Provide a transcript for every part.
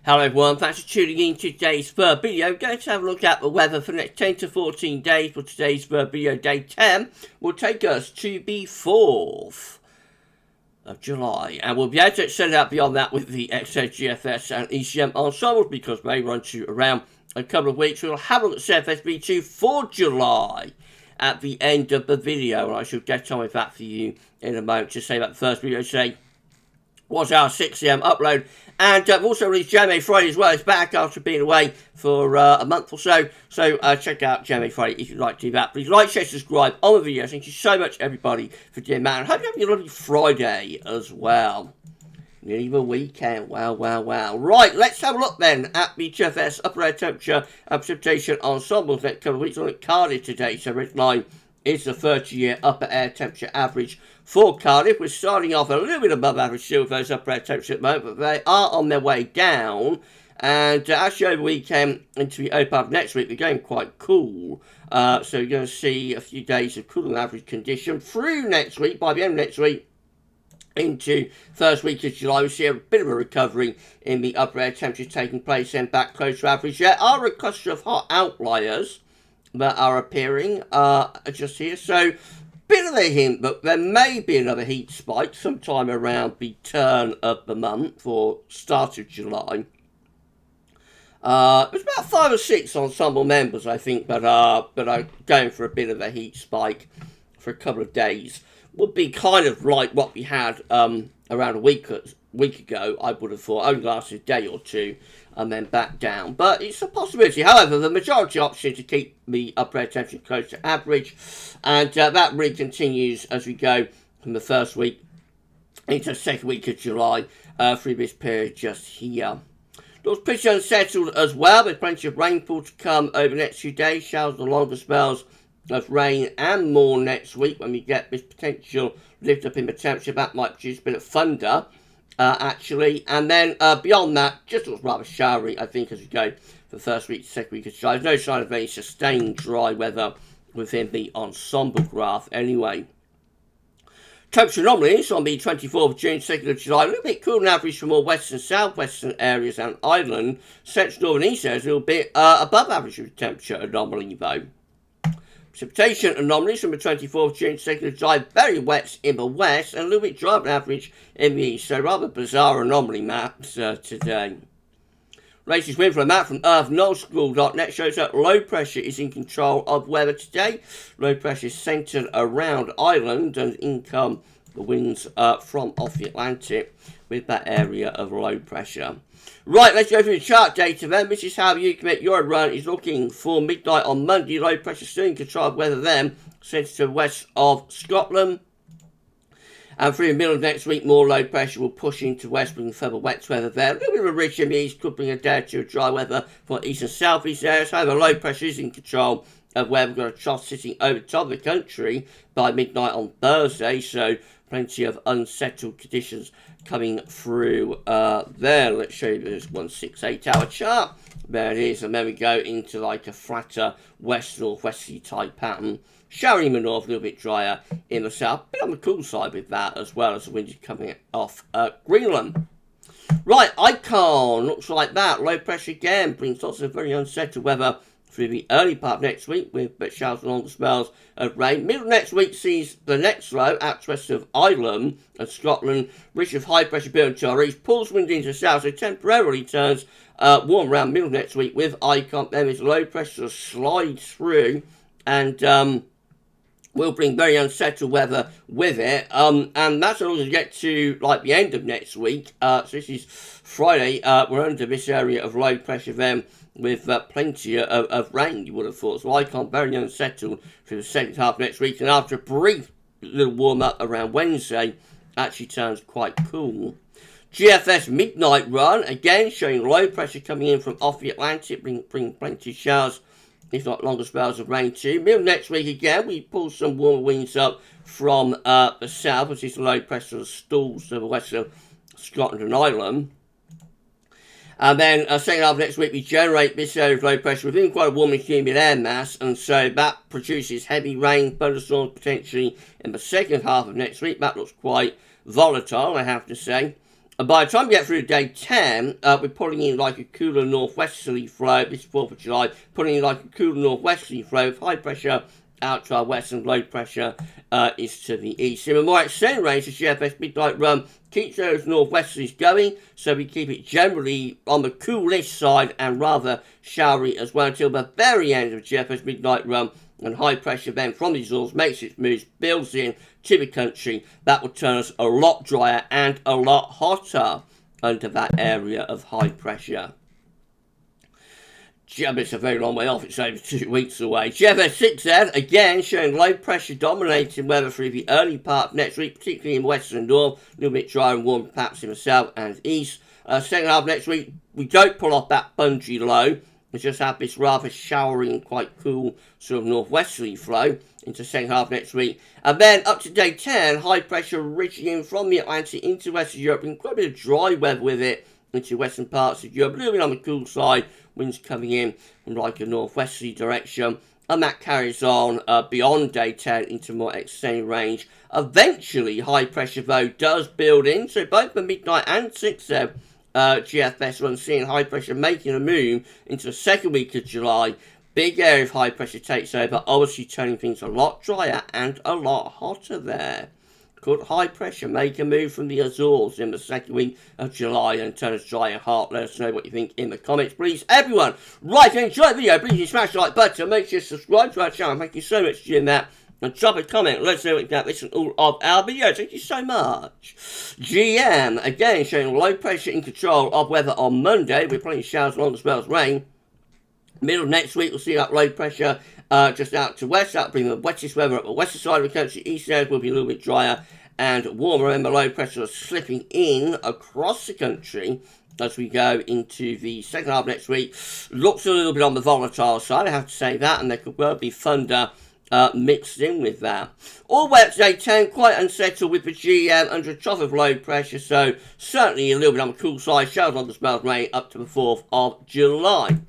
Hello everyone, thanks for tuning in to today's third video. We're going to have a look at the weather for the next 10 to 14 days for today's third video. Day 10 will take us to the 4th of July. And we'll be able to extend out beyond that with the XZ, GFS and ECM ensembles because they run to around a couple of weeks. We'll have a look at CFSV2 for July at the end of the video. And I shall get on with that for you in a moment to say that the first video today was our 6 AM upload. And we've also released GMA Friday as well. It's back after being away for a month or so. So check out GMA Friday if you'd like to do that. Please like, share, subscribe on the video. Thank you so much, everybody, for doing that. And I hope you're having a lovely Friday as well. Nearly the weekend. Wow, wow, wow. Right, let's have a look then at the GFS upper air temperature and precipitation ensembles next couple of weeks. On at Cardiff today. So red line is the 30-year upper air temperature average for Cardiff. We're starting off a little bit above average still with those upper air temperatures at the moment, but they are on their way down. And actually over the weekend into the open up next week, they're going quite cool. So you're going to see a few days of cooler than average condition through next week. By the end of next week, into first week of July, we see a bit of a recovery in the upper air temperatures taking place and back close to average. There are a cluster of hot outliers that are appearing just here. So bit of a hint that there may be another heat spike sometime around the turn of the month or start of July. There's about 5 or 6 ensemble members, I think, that are going for a bit of a heat spike for a couple of days. Would be kind of like what we had around a week ago, I would have thought. Only lasted a day or two and then back down. But it's a possibility. However, the majority option is to keep the upper air temperature close to average. And that really continues as we go from the first week into the second week of July through this period just here. It was pretty unsettled as well. There's plenty of rainfall to come over the next few days. Showers and longer spells of rain and more next week when we get this potential lift up in the temperature. That might produce a bit of thunder, actually. And then beyond that, just looks rather showery, I think, as we go for the first week to second week of July. There's no sign of any sustained dry weather within the ensemble graph anyway. Temperature anomalies on the 24th of June, 2nd of July, a little bit cooler than average for more western, southwestern areas and island. Central, northern, east areas a little bit above average temperature anomaly though. Precipitation anomalies from the 24th of June, 2nd of July, very wet in the west and a little bit drier than average in the east. So rather bizarre anomaly maps today. Latest wind from a map from earthnullschool.net shows that low pressure is in control of weather today. Low pressure is centred around Ireland and in come the winds from off the Atlantic with that area of low pressure. Right, let's go through the chart data then. This is how you commit your run. Is looking for midnight on Monday. Low pressure still in control of weather then. Centred to the west of Scotland. And through the middle of next week, more low pressure will push into west, bringing further wet weather there. A little bit of a ridge in the east could bring a day or two of dry weather for east and southeast areas. However, low pressure is in control of where we've got a trough sitting over the top of the country by midnight on Thursday. So plenty of unsettled conditions coming through there. Let's show you this 168 hour chart. There it is. And then we go into like a flatter west-northwesterly type pattern. Showery in the north, a little bit drier in the south. A bit on the cool side with that as well as the wind is coming off Greenland. Right, icon looks like that. Low pressure again brings lots of very unsettled weather through the early part of next week with showers and longer spells of rain. Middle of next week sees the next low out west of Ireland and Scotland. Ridge of high pressure building to our east. Pulls wind into the south, so temporarily turns warm around middle of next week with icon. Then there's low pressure slides through and will bring very unsettled weather with it. And that's all to get to like the end of next week. So this is Friday. We're under this area of low pressure then with plenty of rain, you would have thought. So icon very unsettled for the second half next week. And after a brief little warm up around Wednesday, actually turns quite cool. GFS midnight run, again showing low pressure coming in from off the Atlantic, bring plenty of showers, if not longer spells of rain too. Middle next week again, we pull some warmer winds up from the south, as this low pressure stalls to the west of Scotland and Ireland. And then second half of next week, we generate this area of low pressure within quite a warm and humid air mass, and so that produces heavy rain, thunderstorms potentially in the second half of next week. That looks quite volatile, I have to say. And by the time we get through day 10, we're pulling in like a cooler northwesterly flow. This is 4th of July, pulling in like a cooler northwesterly flow with high pressure out to our west and low pressure is to the east. In a more extended range, the GFS midnight run keeps those northwesterlies going, so we keep it generally on the coolish side and rather showery as well until the very end of the GFS midnight run, and high pressure then from the Azores makes its moves, builds in to the country. That will turn us a lot drier and a lot hotter under that area of high pressure. It's a very long way off, it's over 2 weeks away. GFS 6Z, again, showing low pressure dominating weather through the early part of next week, particularly in west and north, a little bit drier and warm perhaps in the south and east. Second half of next week, we don't pull off that bungee low. We just have this rather showery and quite cool sort of northwesterly flow into the second half next week. And then up to day 10, high pressure reaching in from the Atlantic into Western Europe, and quite a bit of dry weather with it into western parts of Europe, a little bit on the cool side, winds coming in from like a northwesterly direction, and that carries on beyond day 10 into more extended range. Eventually, high pressure though does build in, so both the midnight and 6Z GFS run seeing high pressure making a move into the second week of July. Big area of high pressure takes over, obviously turning things a lot drier and a lot hotter there. Could high pressure make a move from the Azores in the second week of July and turn us dry and hot? Let us know what you think in the comments, please. Everyone, right, enjoy the video. Please smash the like button. Make sure to subscribe to our channel. Thank you so much for doing that. And drop a comment. Let us know what you think. This is all of our videos. Thank you so much. GM, again, showing low pressure in control of weather on Monday. We're plenty of showers along as well as rain. Middle of next week, we'll see that low pressure just out to west. That'll bring the wettest weather up the western side of the country. East areas will be a little bit drier and warmer. Remember, low pressure is slipping in across the country as we go into the second half of next week. Looks a little bit on the volatile side, I have to say that, and there could well be thunder mixed in with that. All the way up to day 10, quite unsettled with the GM under a trough of low pressure, so certainly a little bit on the cool side. Showers on the spells rain up to the 4th of July.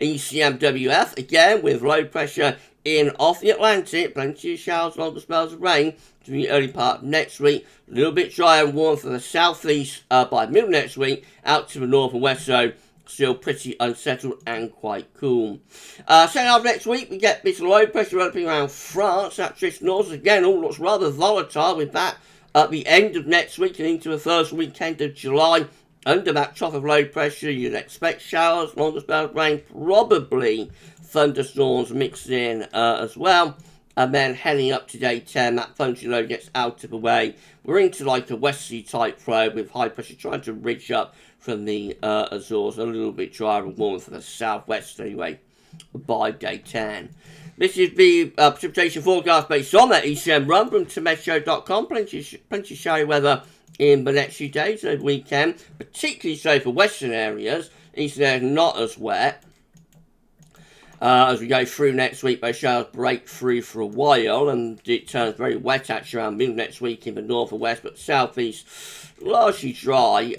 ECM WF, again with low pressure in off the Atlantic, plenty of showers along the spells of rain to the early part of next week. A little bit dry and warm for the southeast by middle next week, out to the north and west, so still pretty unsettled and quite cool. Second half of next week, we get this low pressure developing around France. That drifts north again, all looks rather volatile with that at the end of next week and into the first weekend of July. Under that trough of low pressure, you'd expect showers, along the spell of rain, probably thunderstorms mixed in as well. And then heading up to day 10, that thunder low gets out of the way. We're into like a westerly type flow with high pressure trying to ridge up from the Azores, a little bit drier and warmer for the southwest anyway by day 10. This is the precipitation forecast based on that ECM run from Temeshow.com. Plenty of showy weather in the next few days over the weekend, particularly so for western areas. Eastern areas not as wet. As we go through next week, those showers break through for a while, and it turns very wet actually around middle next week in the north and west, but southeast largely dry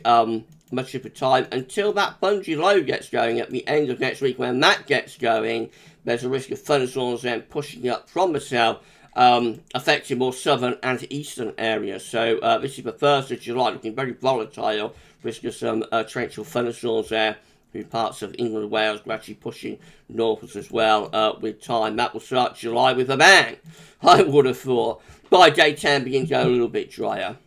much of the time until that bungee low gets going at the end of next week. When that gets going, there's a risk of thunderstorms then pushing up from the south, affecting more southern and eastern areas. So this is the 1st of July, looking very volatile. Risk of some torrential thunderstorms there through parts of England and Wales, gradually pushing northwards as well with time. That will start July with a bang, I would have thought. By day 10, begin to go a little bit drier.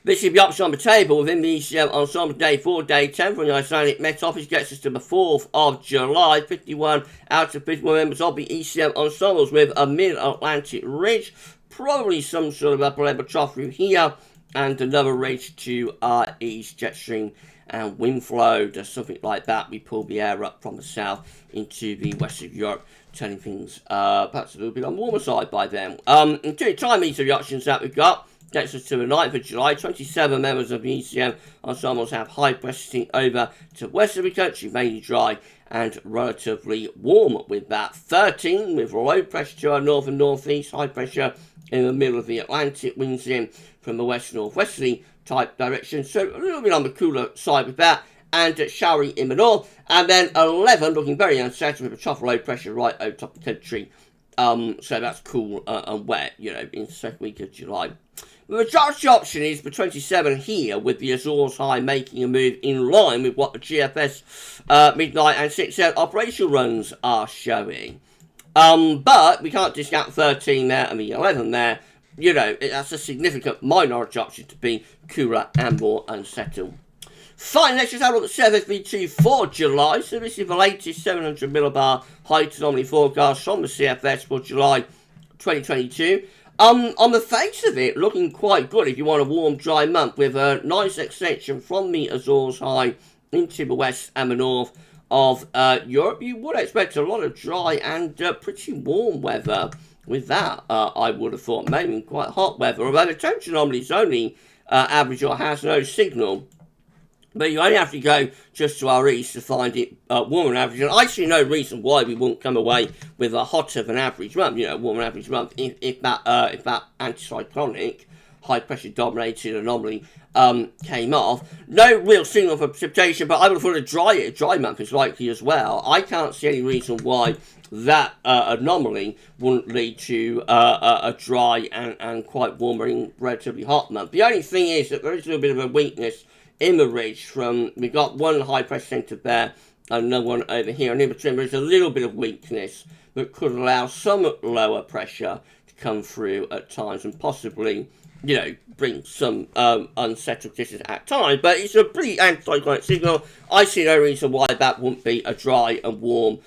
This is the option on the table within the ECM ensemble day 4, day 10 from the Icelandic Met Office gets us to the 4th of July. 51 out of 51 members of the ECM ensembles with a mid-Atlantic ridge. Probably some sort of upper level trough through here and another ridge to our east. Jet stream and wind flow does something like that. We pull the air up from the south into the west of Europe, turning things perhaps a little bit on the warmer side by then. In terms of time meter reactions that we've got, gets us to the 9th of July. 27 members of the ECM ensembles have high pressure sitting over to west of the country, mainly dry and relatively warm with that. 13 with low pressure to our north and northeast, high pressure in the middle of the Atlantic, winds in from the west northwesterly type direction, so a little bit on the cooler side with that, and showery in the north. And then 11 looking very unsettled with a trough of low pressure right over top of the country. So that's cool and wet, you know, in the second week of July. The majority option is for 27 here, with the Azores High making a move in line with what the GFS midnight and 6-hour operational runs are showing. But we can't discount 13 there and the 11 there. You know, that's a significant minority option to be cooler and more unsettled. Fine, let's just have a look at CFS-V2 for July. So this is the latest 700 millibar height anomaly forecast from the CFS for July 2022. On the face of it, looking quite good if you want a warm, dry month, with a nice extension from the Azores High into the west and the north of Europe. You would expect a lot of dry and pretty warm weather with that, I would have thought. Maybe quite hot weather, although the temperature anomaly is only average or has no signal. But you only have to go just to our east to find it warmer than average. And I see no reason why we wouldn't come away with a hotter than average month, you know, warmer than average month, if that anticyclonic, high-pressure dominated anomaly came off. No real signal for precipitation, but I would have thought a dry month is likely as well. I can't see any reason why that anomaly wouldn't lead to a dry and quite warm and relatively hot month. The only thing is that there is a little bit of a weakness in the ridge from, we've got one high pressure centre there and another one over here, and in between there is a little bit of weakness that could allow some lower pressure to come through at times and possibly, you know, bring some unsettled conditions at times. But it's a pretty anticyclonic signal. I see no reason why that wouldn't be a dry and warm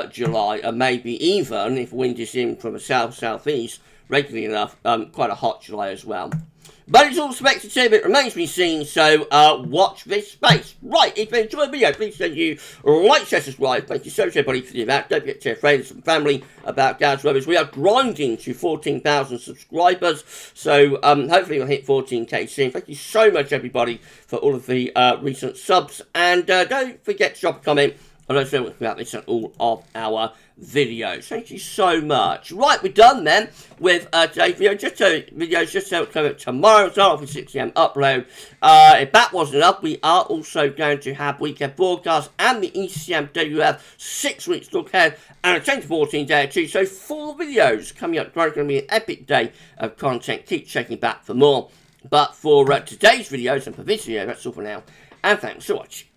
July, and maybe even, if wind is in from the south-southeast regularly enough, quite a hot July as well. But it's all speculative, it remains to be seen, so watch this space. Right, if you enjoyed the video, please send you like, share, subscribe. Thank you so much, everybody, for doing that. Don't forget to tell friends and family about GavsWeatherVids. We are grinding to 14,000 subscribers, so hopefully we'll hit 14k soon. Thank you so much, everybody, for all of the recent subs, and don't forget to drop a comment and let us know what about this and all of our videos. Thank you so much. Right, we're done then with today's video. Videos just so come up tomorrow. Start off with 6 AM upload. If that wasn't enough, we are also going to have weekend broadcasts and the ECM WF 6 weeks look ahead and a 10 to 14 day too. So 4 videos coming up. It's going to be an epic day of content. Keep checking back for more. But for today's videos and for this video, that's all for now. And thanks for watching.